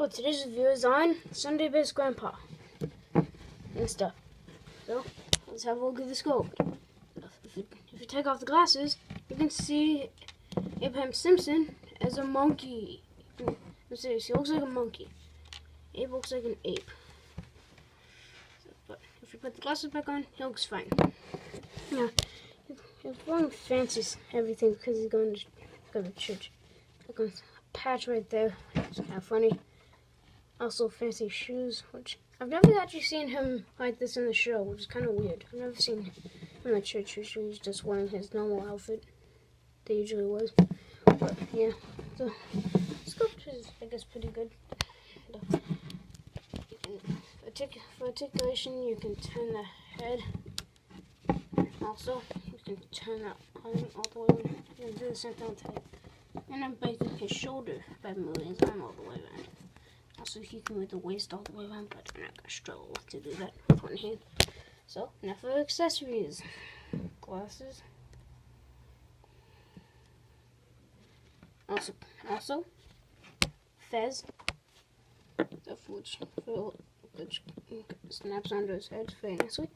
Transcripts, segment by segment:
Well, today's review is on Sunday Best Grandpa and stuff. So, let's have a look at the scope. If you take off the glasses, you can see Abraham Simpson as a monkey. He looks like a monkey. Abe looks like an ape. But if you put the glasses back on, he looks fine. Yeah, he's wearing fancy everything because he's going to church. Look at a patch right there. It's kind of funny. Also fancy shoes, which I've never actually seen him like this in the show, which is kind of weird. I've never seen him in the church. Usually he's just wearing his normal outfit that he usually was. But yeah, the sculpture is, I guess, pretty good. For articulation, you can turn the head. Also, you can turn that arm all the way around. You can do the same thing with the head. And then basically his shoulder by moving his arm all the way around. Also, he can move the waist all the way around, but I'm not going to struggle to do that with one hand. So, now for accessories. Glasses. Also, fez. Which snaps onto his head very nicely.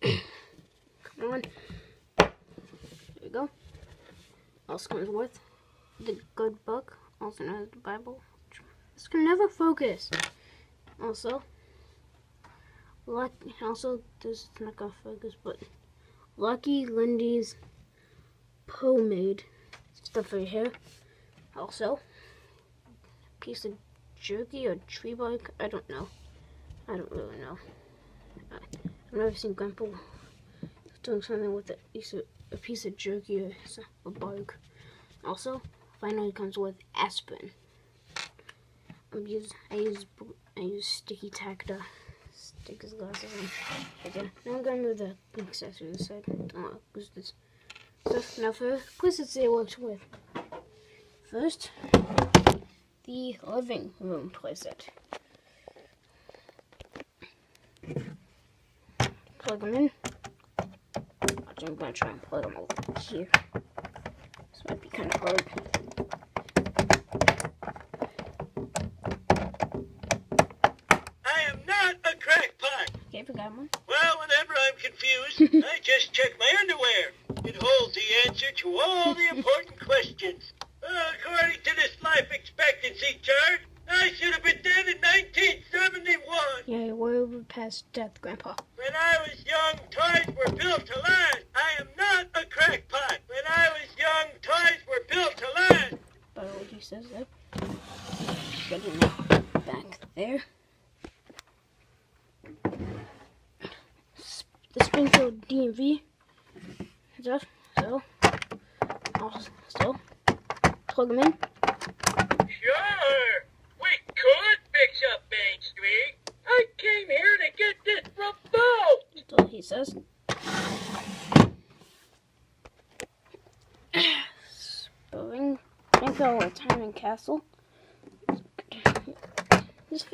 Come on. There we go. Also comes with the good book, also known as the Bible. This can never focus. Also, this is not gonna focus, but Lucky Lindy's pomade stuff for your hair. Also, a piece of jerky or tree bark. I don't know. I don't really know. I've never seen Grandpa doing something with a piece of jerky or a bark. Also, finally comes with aspirin. I use sticky tack to stick his glasses on. Okay, now I'm gonna move the accessories aside. Don't lose this stuff. Now for quizzes it works with. First, the living room playset. Plug them in. I'm gonna try and plug them over here. This might be kind of hard. Okay, forgot one. Well, whenever I'm confused, I just check my underwear. It holds the answer to all the important questions. According to this life expectancy chart, I should have been dead in 1971. Yeah, we're past death, Grandpa. When I was young, toys were built to last. I am not a crackpot. When I was young, toys were built to last. By the way, he says that. Getting that back there. The Springfield DMV stuff. So plug them in. Sure, we could fix up Main Street. I came here to get this revoked. So he says. Springfield Retirement Castle. This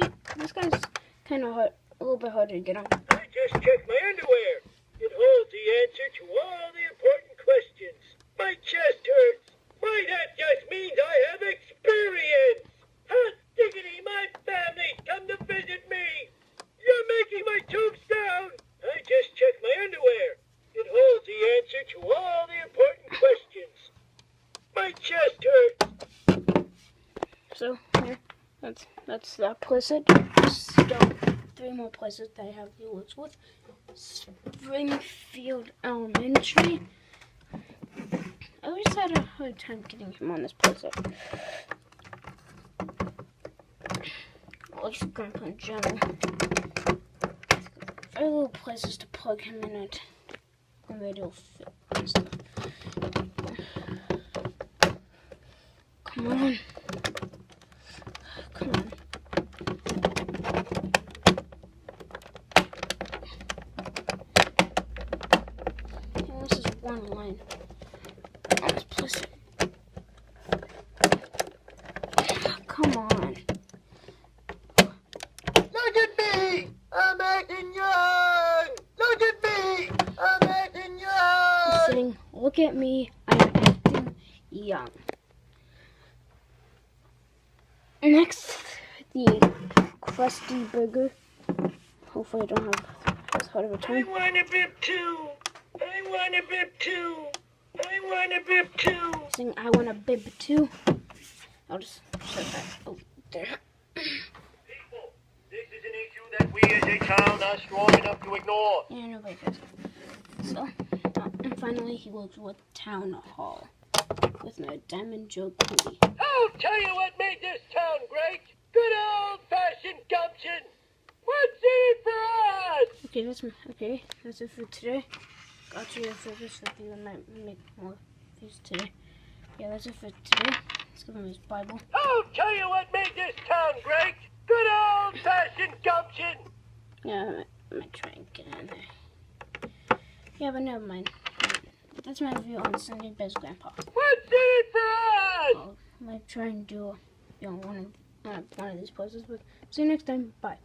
guy's kind of hard, a little bit harder to get on. I just checked my underwear. It holds the answer to all the important questions. My chest hurts. Why, that just means I have experience. Hot diggity, my family's come to visit me. You're making my tubes down. I just checked my underwear. It holds the answer to all the important questions. My chest hurts. So, here, that's that playset. Still 3 more places that I have the list with. Springfield Elementary. I always had a hard time getting him on this playset. Well, just Grandpa in general. Very little places to plug him in at. And they don't fit and stuff. Come on. Come on. This is one line on this playset. Come on. Look at me! I'm acting young! Look at me! I'm acting young! He's saying, look at me, I'm acting young. Next the crusty burger. Hopefully I don't have as hard of a time. I want a bib too. I want a bib too. I want a bib too. Saying I want a bib too. I'll just set that over there. People, this is an issue that we as a town are strong enough to ignore. Yeah, nobody cares. So, and finally he goes with Town Hall with my Diamond Joe Cooley. I'll tell you what made this town great. Good old-fashioned gumption. What's in it for us? Okay, that's it for today. Got you for this video. I might make more views today. Yeah, that's it for today. Let's give him his Bible. I'll tell you what made this town great. Good old-fashioned gumption. Yeah, I might try and get in there. Yeah, but never mind. That's my review on Sunday Best Grandpa. What's in it for us? I might try and do one of these poses, but see you next time. Bye.